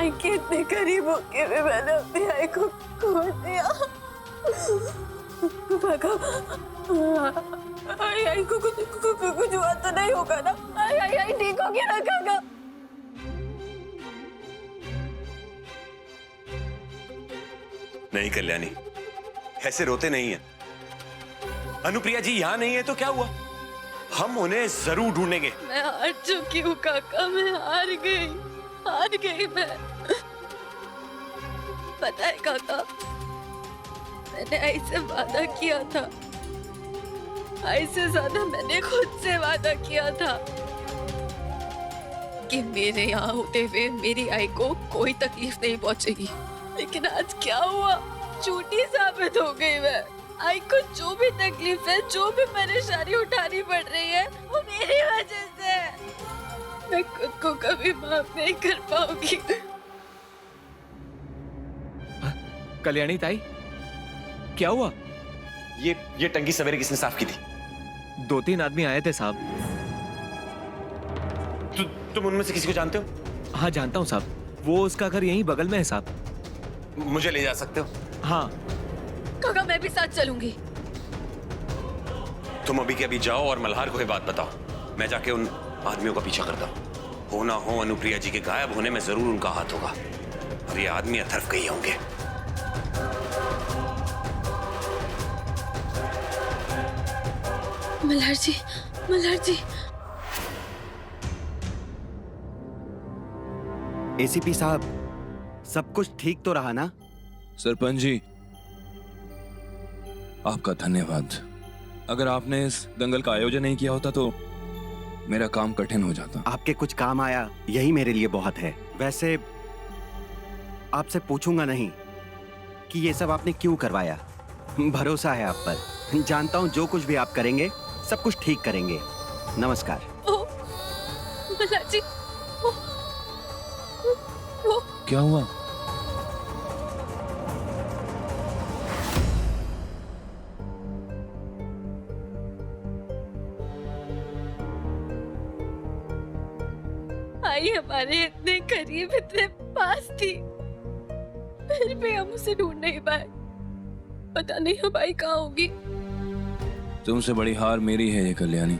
आई के इतने करीब होके भी मैंने अपनी आई को खो दिया। काका, आई को कुछ हुआ तो नहीं होगा ना? आई ठीक होगी ना काका? नहीं कल्याणी, ऐसे रोते नहीं है। अनुप्रिया जी यहाँ नहीं है तो क्या हुआ, हम उन्हें जरूर ढूंढेंगे। मैं हार चुकी हूँ काका, मैं हार गई मैं। पता है काका, मैंने आई से वादा किया था, आई से ज्यादा मैंने खुद से वादा किया था कि मेरे यहाँ होते हुए मेरी आई को कोई तकलीफ नहीं पहुंचेगी। लेकिन आज क्या हुआ, झूठी साबित हो गई मैं। आई को जो भी तकलीफ है, जो भी परेशानी उठानी पड़ रही है, वो मेरी वजह से। मैं खुद को कभी माफ नहीं कर पाऊंगी। कल्याणी ताई, क्या हुआ? ये टंकी सवेरे किसने साफ की थी? 2-3 आदमी आए थे साहब। तुम उनमें से किसी को जानते हो? हाँ जानता हूँ साहब, वो उसका घर यहीं बगल में है साहब। मुझे ले जा सकते हो? हाँ। काका मैं भी साथ चलूंगी। तुम अभी के अभी जाओ और मल्हार को ये बात बताओ। मैं जाके उन आदमियों का पीछा करता हूँ। हो ना हो अनुप्रिया जी के गायब होने में जरूर उनका हाथ होगा और ये आदमी अथर्व के ही होंगे। मल्हार जी। एसीपी साहब, सब कुछ ठीक तो रहा ना? सरपंच जी, आपका धन्यवाद। अगर आपने इस दंगल का आयोजन नहीं किया होता तो मेरा काम कठिन हो जाता। आपके कुछ काम आया, यही मेरे लिए बहुत है। वैसे आपसे पूछूंगा नहीं कि ये सब आपने क्यों करवाया। भरोसा है आप पर। जानता हूं जो कुछ भी आप करेंगे सब कुछ ठीक करेंगे। नमस्कार। मल्हार जी, वो क्या हुआ? आई हमारे इतने करीब, इतने पास थी, फिर भी हम उसे ढूंढ नहीं पाए। पता नहीं अब आई कहाँ होगी। तुमसे बड़ी हार मेरी है ये कल्याणी।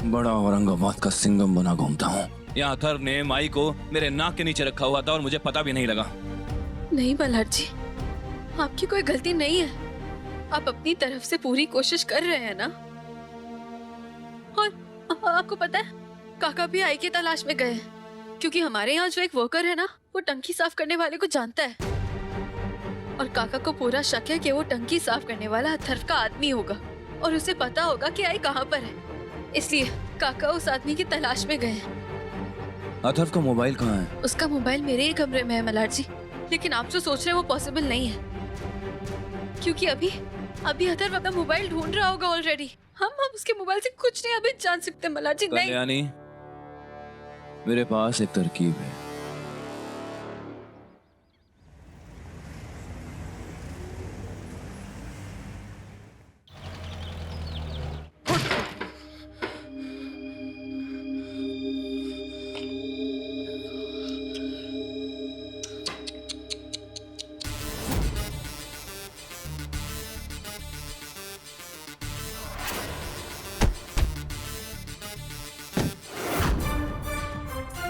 बड़ा औरंगाबाद का सिंघम बना घूमता हूँ। यहाँ अथर्व ने माई को मेरे नाक के नीचे रखा हुआ था और मुझे पता भी नहीं लगा। नहीं मल्हार जी, आपकी कोई गलती नहीं है। आप अपनी तरफ से पूरी कोशिश कर रहे हैं ना। और आपको पता है, काका भी आई की तलाश में गए हैं, क्योंकि हमारे यहाँ जो एक वर्कर है ना, वो टंकी साफ करने वाले को जानता है और काका को पूरा शक है कि वो टंकी साफ करने वाला अथर्व का आदमी होगा और उसे पता होगा कि आई कहाँ पर है। इसलिए काका उस आदमी की तलाश में गए हैं। अथर्व का मोबाइल कहाँ है? उसका मोबाइल मेरे ही कमरे में है मल्हार जी, लेकिन आप जो सोच रहे हैं वो पॉसिबल नहीं है, क्योंकि अभी अथर्व अपना मोबाइल ढूंढ रहा होगा ऑलरेडी। हम उसके मोबाइल से कुछ नहीं अभी जान सकते मल्हार जी। नहीं कल्याणी, मेरे पास एक तरकीब है।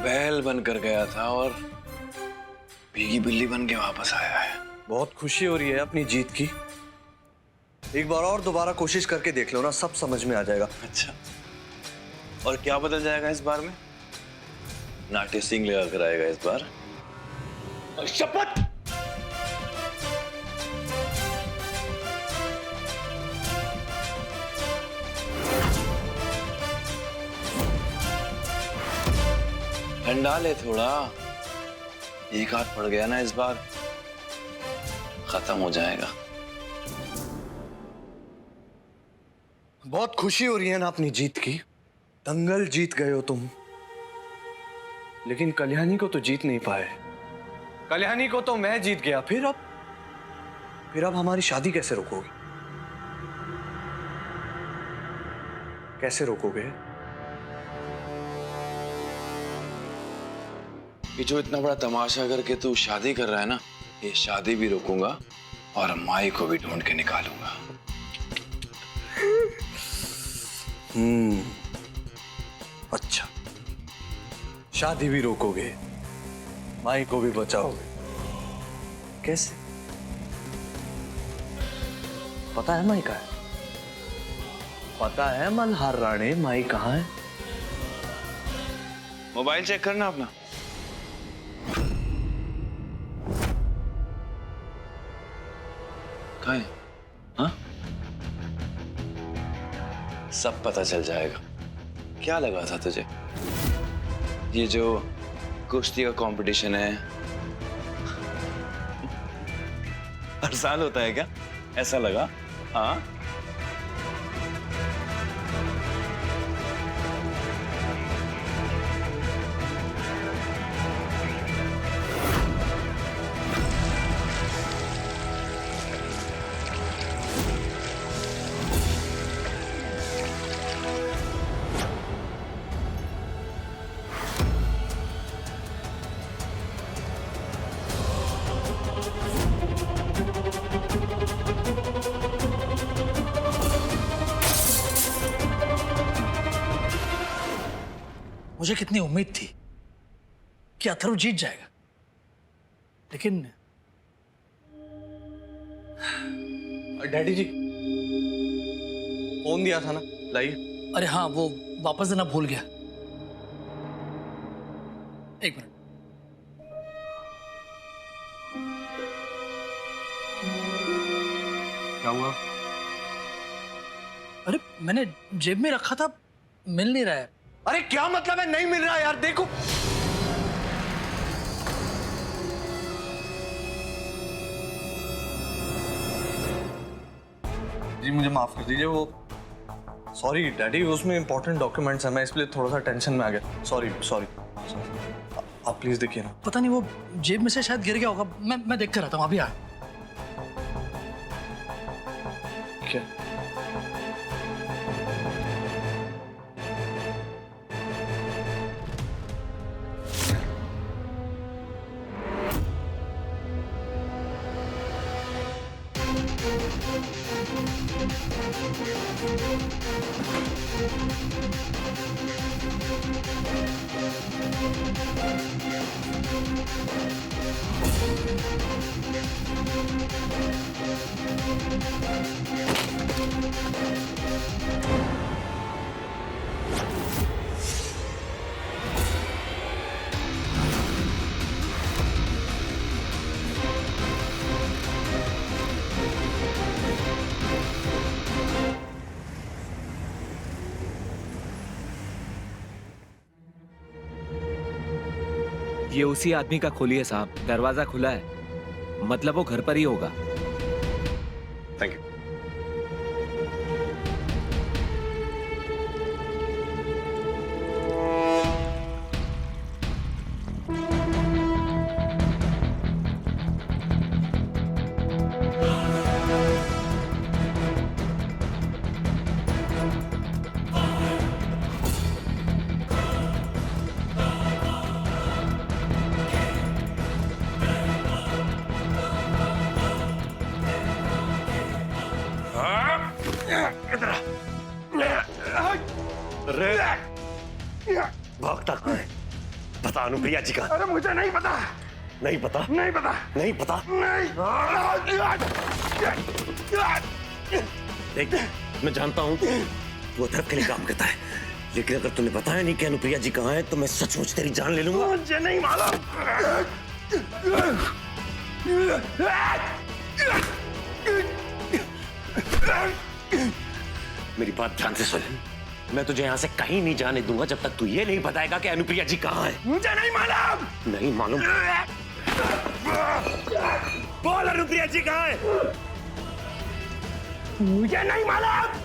बैल बनकर गया था और भीगी बिल्ली बन के वापस आया है। बहुत खुशी हो रही है अपनी जीत की। एक बार और दोबारा कोशिश करके देख लो ना, सब समझ में आ जाएगा। अच्छा, और क्या बदल जाएगा इस बार में? नाट्य सिंह लगा कर आएगा इस बार। शपथ। ठंडा ले थोड़ा, एक हाथ पड़ गया ना इस बार, खत्म हो जाएगा। बहुत खुशी हो रही है ना अपनी जीत की। दंगल जीत गए हो तुम, लेकिन कल्याणी को तो जीत नहीं पाए। कल्याणी को तो मैं जीत गया। फिर अब हमारी शादी कैसे रोकोगे? कैसे रोकोगे? कि जो इतना बड़ा तमाशा करके तू शादी कर रहा है ना, ये शादी भी रोकूंगा और माई को भी ढूंढ के निकालूंगा। अच्छा, शादी भी रोकोगे, माई को भी बचाओगे, कैसे? पता है माई कहाँ है? पता है मल्हार रानी माई कहाँ है? मोबाइल चेक करना अपना। कहाँ है? हाँ? सब पता चल जाएगा। क्या लगा था तुझे? ये जो कुश्ती का कंपटीशन है, हर साल होता है क्या? ऐसा लगा? हाँ? मुझे कितनी उम्मीद थी कि अथर्व जीत जाएगा, लेकिन डैडी जी, फोन दिया था ना, लाइए। अरे हाँ, वो वापस देना भूल गया। एक मिनट। क्या हुआ? अरे मैंने जेब में रखा था, मिल नहीं रहा है। अरे क्या मतलब है नहीं मिल रहा यार? देखो, जी मुझे माफ कर दीजिए, वो सॉरी डैडी, उसमें इंपॉर्टेंट डॉक्यूमेंट्स हैं, मैं इसलिए थोड़ा सा टेंशन में आ गया। Sorry sorry. आप प्लीज देखिए ना। पता नहीं वो जेब में से शायद गिर गया होगा, मैं देख कर आता हूँ, अभी आ। क्या? ये उसी आदमी का खोलिए साहब, दरवाजा खुला है, मतलब वो घर पर ही होगा। Thank you. भागता कहाँ है? बता अनुप्रिया जी का। अरे मुझे नहीं पता। नहीं पता? नहीं पता। नहीं पता? नहीं। देख, मैं जानता हूँ वो अथर्व के लिए काम करता है, लेकिन अगर तूने बताया नहीं कि अनुप्रिया जी कहाँ है तो मैं सचमुच तेरी जान ले लूंगा। मुझे नहीं मालूम। मेरी बात ध्यान से सुन, मैं तुझे यहाँ से कहीं नहीं जाने दूंगा जब तक तू ये नहीं बताएगा कि अनुप्रिया जी कहाँ है। मुझे नहीं मालूम। नहीं मालूम? बोल अनुप्रिया जी कहाँ है? मुझे नहीं मालूम।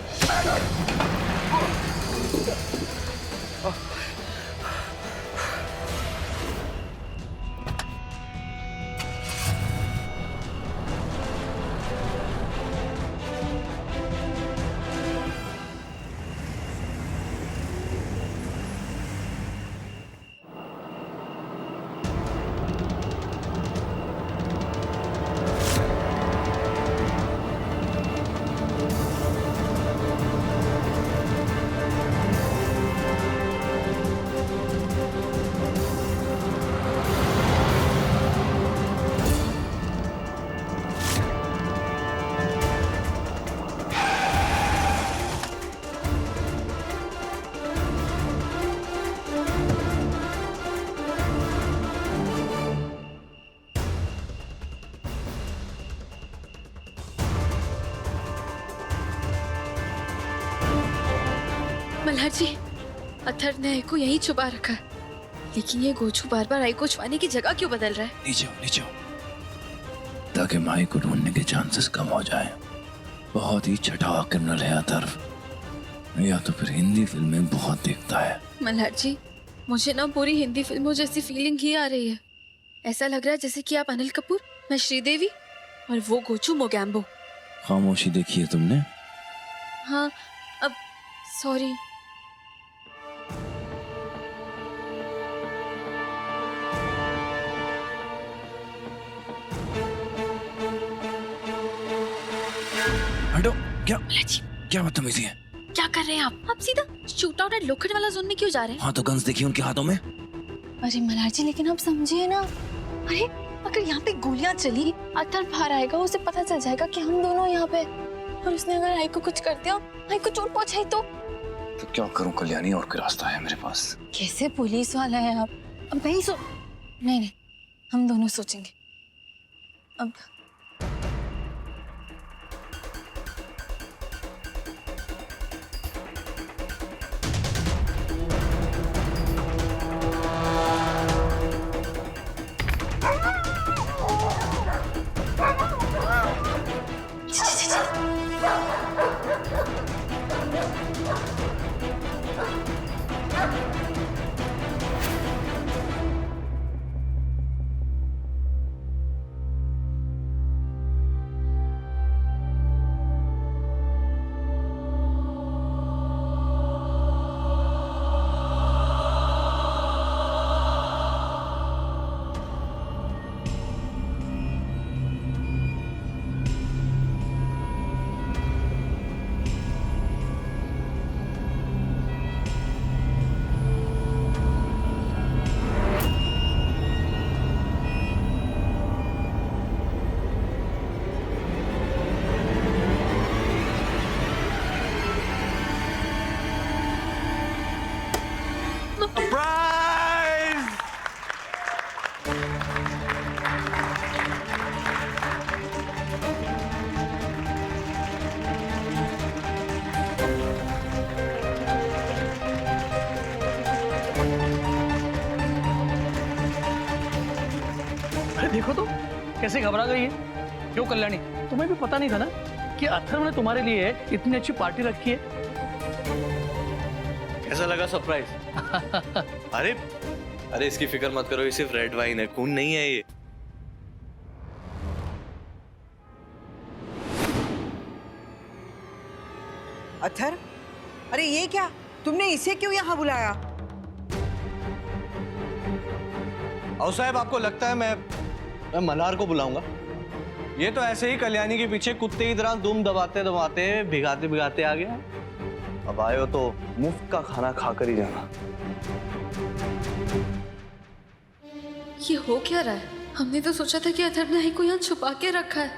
मल्हार जी, अथर्व ने आई को यहीं छुपा रखा है, लेकिन ये गोचू बार बार आई को छुपाने की जगह क्यों बदल रहा है? नीचे आओ ताकि माई को ढूंढने के चांसेस कम हो जाए। बहुत ही छठा क्रिमिनल है अथर्व, या तो फिर हिंदी फिल्में बहुत देखता है। मल्हार जी, मुझे ना पूरी हिंदी फिल्मों जैसी फीलिंग ही आ रही है। ऐसा लग रहा है जैसे कि आप अनिल कपूर, मैं श्रीदेवी और वो गोचू मोगैम्बो। खामोशी देखी है तुमने? हाँ, अब सॉरी। हटो। क्या मल्हार जी, क्या बदतमीजी है? क्या कर रहे हैं आप सीधा शूट आउट एंड लोखंड वाला जोन में क्यों जा रहे हैं? हाँ तो गन्स देखिए उनके हाथों में। अरे मल्हार जी, लेकिन आप समझिए ना, अरे अगर यहाँ पे गोलियां चली, अथर्व बाहर आएगा, उसे पता चल जाएगा कि हम दोनों यहाँ पे, और उसने अगर आई को कुछ कर दिया, आई को चोट पहुंचाई तो क्या करूं कल्याणी, और कोई रास्ता है मेरे पास? कैसे पुलिस वाला है आप? अब मैं ही नहीं, हम दोनों सोचेंगे अब। देखो तो कैसे घबरा गई है। क्यों कल्याणी, तुम्हें भी पता नहीं था ना कि अथर्व ने तुम्हारे लिए इतनी अच्छी पार्टी रखी है? कैसा लगा सरप्राइज? अरे इसकी फिक्र मत करो, ये सिर्फ रेड वाइन है, खून नहीं है ये। अथर्व, अरे ये क्या, तुमने इसे क्यों यहाँ बुलाया? और साहब आपको लगता है मैं मल्हार को बुलाऊंगा? ये तो ऐसे ही कल्याणी के पीछे कुत्ते की तरह दुम दबाते दबाते भिगाते भिगाते आ गया। अब आए हो तो मुफ्त का खाना खाकर ही जाना। ये हो क्या रहा है? हमने तो सोचा था कि अथर्व ने आई को यहाँ छुपा के रखा है,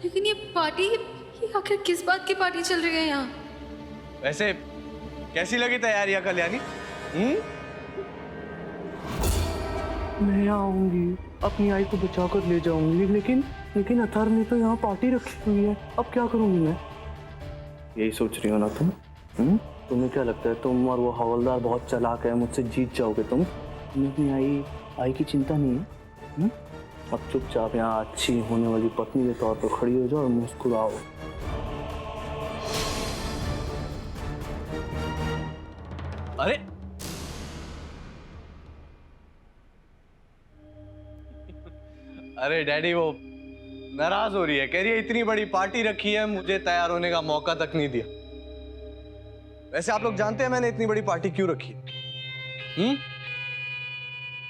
लेकिन ये पार्टी, ये आखिर किस बात की पार्टी चल रही है यहाँ? वैसे कैसी लगी तैयारियां कल्याणी? मैं आऊंगी, अपनी आई को बचाकर ले जाऊंगी, लेकिन अथर्व ने तो यहाँ पार्टी रखी हुई है, अब क्या करूंगी मैं? यही सोच रही हो ना तुम? तुम्हें क्या लगता है तुम और वो हवलदार बहुत चालाक है, मुझसे जीत जाओगे तुम? तुम्हें अपनी आई की चिंता नहीं है? अब चुपचाप यहाँ अच्छी होने वाली पत्नी के तौर पर खड़ी हो जाओ और मुस्कुराओ। अरे डैडी वो नाराज हो रही है, कह रही है इतनी बड़ी पार्टी रखी है, मुझे तैयार होने का मौका तक नहीं दिया। वैसे आप लोग जानते हैं मैंने इतनी बड़ी पार्टी क्यों रखी है?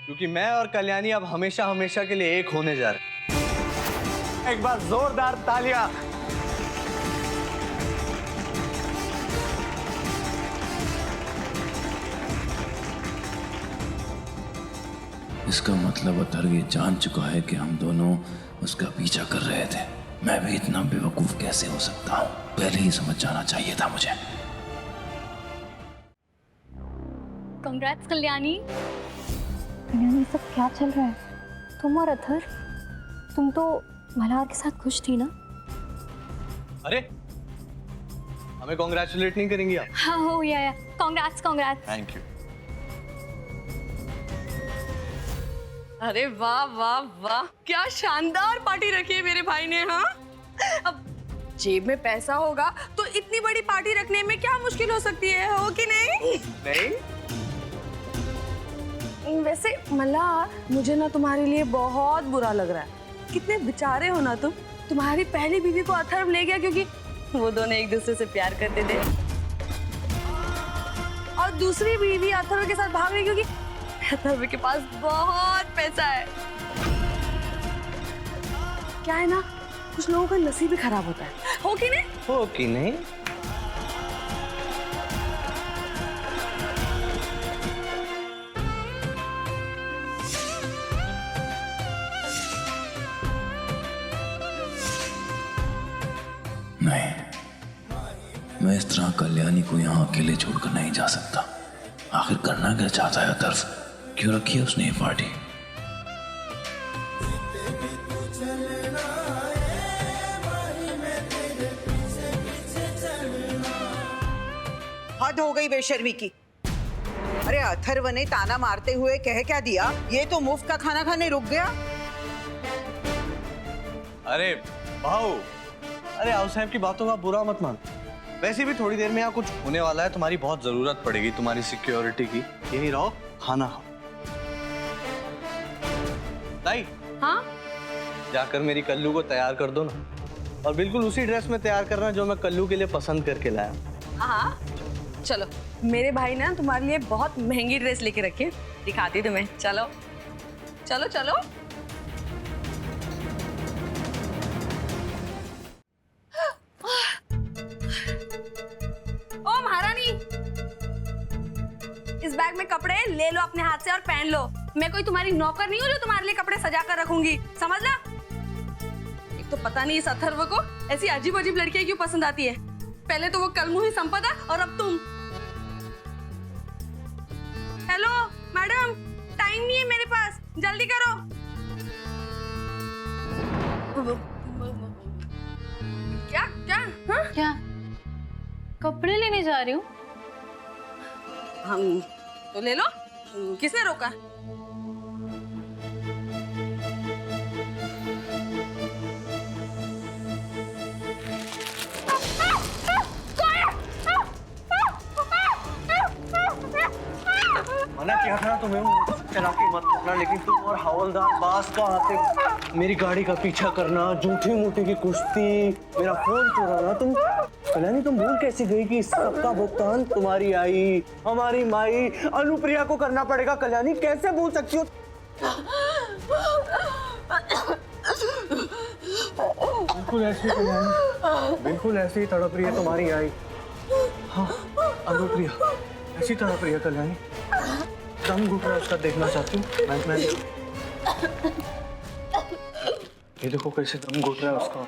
क्योंकि मैं और कल्याणी अब हमेशा हमेशा के लिए एक होने जा रहे हैं। एक बार जोरदार तालियां। इसका मतलब अथर्व ये जान चुका है कि हम दोनों उसका पीछा कर रहे थे। मैं भी इतना बेवकूफ कैसे हो सकता हूँ? पहले ही समझ जाना चाहिए था मुझे। कांग्रेट्स कल्याणी। कल्याणी, सब क्या चल रहा है? तुम और अथर्व, तुम तो मल्हार के साथ खुश थी ना? अरे हमें कॉन्ग्रेचुलेट नहीं करेंगी आप? हाँ हो या कॉन्ग्रेट्स कॉन्ग्रेट्स। Thank you. अरे वाह वाह वाह, क्या शानदार पार्टी रखी है मेरे भाई ने। हाँ, अब जेब में पैसा होगा तो इतनी बड़ी पार्टी रखने में क्या मुश्किल हो सकती है, हो कि नहीं? नहीं, वैसे मल्हार, मुझे ना तुम्हारे लिए बहुत बुरा लग रहा है। कितने बेचारे हो ना तुम। तुम्हारी पहली बीवी को अथर्व ले गया क्योंकि वो दोनों एक दूसरे से प्यार करते थे, और दूसरी बीवी अथर्व के साथ भाग गई क्योंकि अथर्व के पास बहुत पैसा है। क्या है ना, कुछ लोगों का नसीब भी खराब होता है, हो कि नहीं? हो कि नहीं? नहीं, मैं इस तरह कल्याणी को यहाँ अकेले छोड़कर नहीं जा सकता। आखिर करना क्या चाहता है अथर्व? क्यों रखी है उसने ये पार्टी? हद हो गई बेशर्मी की। अरे अथर्व ने ताना मारते हुए कह क्या दिया, ये तो मुफ्त का खाना खाने रुक गया। अरे भाऊ, अरे आओ साहब की बातों का बुरा मत मान। वैसे भी थोड़ी देर में यहाँ कुछ होने वाला है, तुम्हारी बहुत जरूरत पड़ेगी तुम्हारी सिक्योरिटी की। यही रहो, खाना खाओ। ताई, हाँ, जाकर मेरी कल्लू को तैयार कर दो ना, और बिल्कुल उसी ड्रेस में तैयार करना जो मैं कल्लू के लिए पसंद करके लाया। हाँ, चलो। मेरे भाई ने तुम्हारे लिए बहुत महंगी ड्रेस लेके रखी है, दिखाती तुम्हें। चलो चलो चलो। ओ महारानी, इस बैग में कपड़े ले लो अपने हाथ से और पहन लो। मैं कोई तुम्हारी नौकर नहीं हूँ जो तुम्हारे लिए कपड़े सजा कर रखूंगी, समझ ला? एक तो पता नहीं इस अथर्व को ऐसी अजीब अजीब लड़कियां क्यों पसंद आती है। पहले तो वो कलमुही संपदा और अब तुम। हेलो मैडम, टाइम नहीं है मेरे पास, जल्दी करो। क्या क्या? हाँ? क्या कपड़े लेने जा रही हूँ? हम तो ले लो, किसने रोका? मना किया था ना तुम्हें चलाकी मत करना, लेकिन तुम और हवलदार बास का आते मेरी गाड़ी का पीछा करना, झूठी मूठी की कुश्ती, मेरा फोन चुराना। तुम कल्याणी, तुम भूल कैसे गई कि इस सबका भुगतान तुम्हारी आई, हमारी माई अनुप्रिया को करना पड़ेगा? कल्याणी, कैसे भूल सकती हो? बिल्कुल ऐसी कल्याणी, बिल्कुल ऐसी ही तड़प रही है तुम्हारी आई। हाँ अनुप्रिया, ऐसी तड़प रही है कल्याणी। दम घुट रहा है उसका, देखना चाहती हूँ मैं। ये देखो कैसे दम घुट रहा है उसका,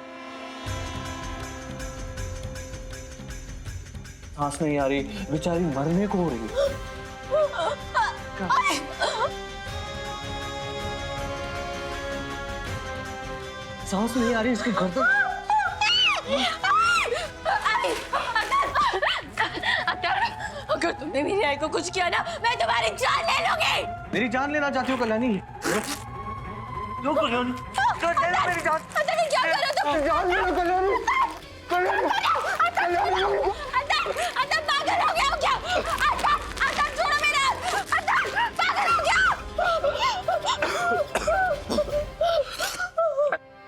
सांस नहीं आ रही, बेचारी मरने को हो रही है। सांस नहीं आ रही इसकी गर्दन। अगर तुमने मेरी आई को कुछ किया ना, मैं तुम्हारी जान ले लूंगी। मेरी जान लेना चाहती हो कल्याणी? लो कल्याणी, मेरी जान। क्या कर रहे हो तुम? जान ले कल्याणी, कल्याणी, कल्याणी। अतः पागल हो गया हो क्या? अतः छोड़ो मेरा, अतः पागल हो गया।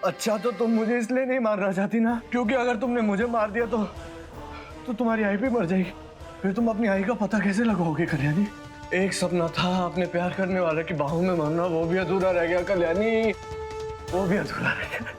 अच्छा तो तुम मुझे इसलिए नहीं मारना चाहती ना, क्योंकि अगर तुमने मुझे मार दिया तो तुम्हारी आई भी मर जाएगी। फिर तुम अपनी आई का पता कैसे लगाओगे कल्याणी? एक सपना था अपने प्यार करने वाले की बाहों में मरना, वो भी अधूरा रह गया कल्याणी, वो भी अधूरा रह गया।